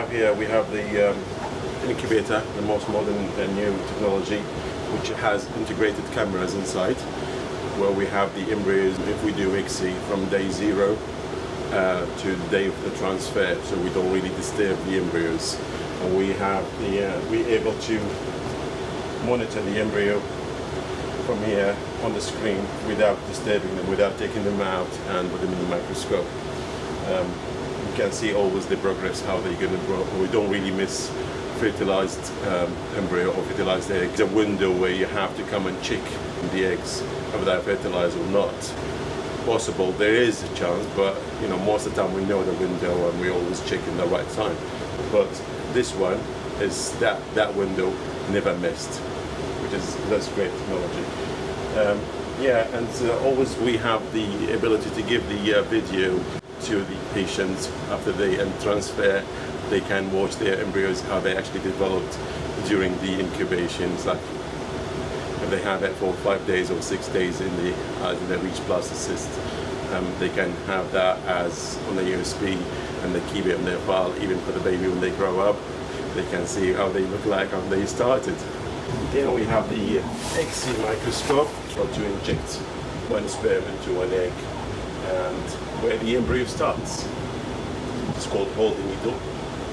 have here, we have the incubator, the most modern and new technology, which has integrated cameras inside, where we have the embryos, if we do ICSI, from day 0 to the day of the transfer, so we don't really disturb the embryos. And we have we're able to monitor the embryo from here on the screen without disturbing them, without taking them out and put them in the microscope. You can see always the progress, how they're going to grow. We don't really miss fertilized embryo or fertilized egg. It's a window where you have to come and check the eggs, whether they're fertilized or not. Possible, there is a chance, but most of the time we know the window and we always check in the right time. But this one is that window never missed, that's great technology. And always we have the ability to give the video to the patients after they transfer. They can watch their embryos, how they actually developed during the incubations, like if they have it for 5 days or 6 days in the Reach Plus Assist. They can have that as on the USB, and they keep it in their file even for the baby when they grow up. They can see how they look like when they started. Here we have the ICSI microscope to inject one sperm into an egg, and where the embryo starts. It's called holding needle,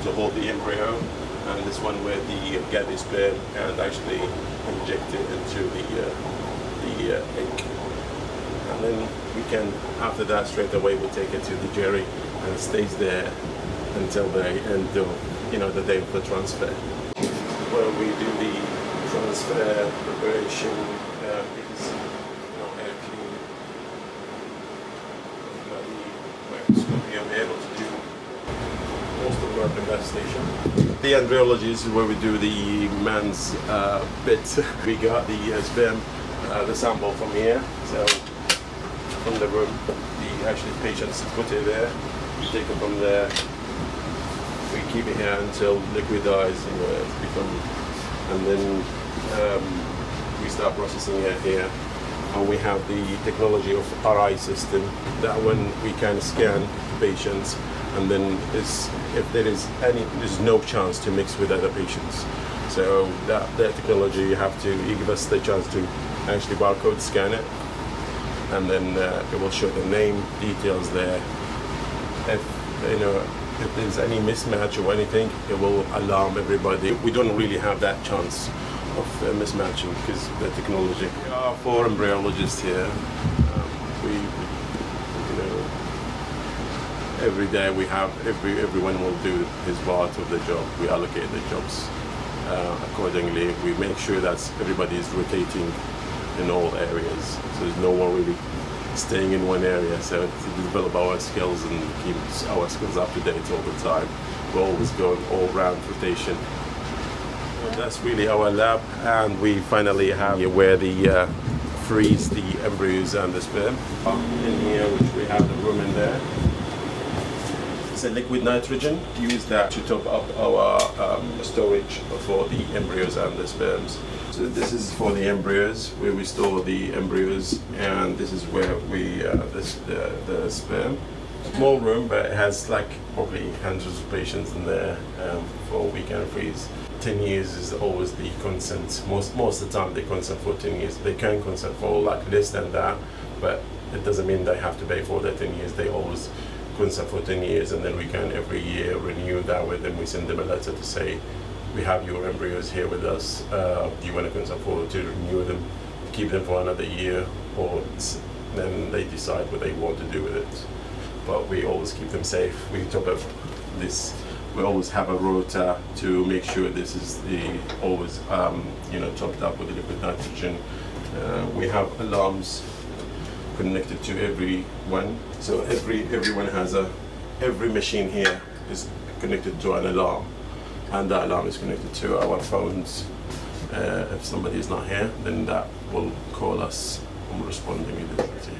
to hold the embryo, and this one where the get the sperm and actually inject it into the egg. And then we can, after that, straight away we'll take it to the jury, and it stays there until the end of the day of the transfer. Where we do the transfer preparation, because air clean. The microscope here, we're able to do most of the work in that station. The embryology is where we do the man's bit. We got the sperm, the sample from here. So from the room, the actually patients put it there. We take it from there. We keep it here until liquidize, and then we start processing it here. And we have the technology of RI system. That one we can scan patients, and then if there's no chance to mix with other patients. So that technology, you give us the chance to actually barcode scan it, and then it will show the name details there. If there's any mismatch or anything, it will alarm everybody. We don't really have that chance of mismatching because of the technology. There are 4 embryologists here. Every day we have, everyone will do his part of the job. We allocate the jobs accordingly. We make sure that everybody is rotating in all areas. So there's no one really staying in one area. So to develop our skills and keep our skills up to date all the time, we're always going all round rotation. And that's really our lab, and we finally have here where the freeze the embryos and the sperm. In here, which we have the room in there. It's a liquid nitrogen. Use that to top up our storage for the embryos and the sperms. So this is for the embryos, where we store the embryos, and this is where we the sperm. Small room, but it has like probably hundreds of patients in there for we can freeze. 10 years is always the consent. Most of the time they consent for 10 years. They can consent for like less than that, but it doesn't mean they have to pay for the 10 years. They always consent for 10 years, and then we can every year renew that with them. We send them a letter to say, we have your embryos here with us. Do you want to consent to renew them, keep them for another year, or then they decide what they want to do with it. But we always keep them safe. We top up this. We always have a rota to make sure this is always topped up with the liquid nitrogen. We have alarms connected to everyone. So everyone has every machine here is connected to an alarm, and that alarm is connected to our phones. If somebody is not here, then that will call us and we'll respond immediately.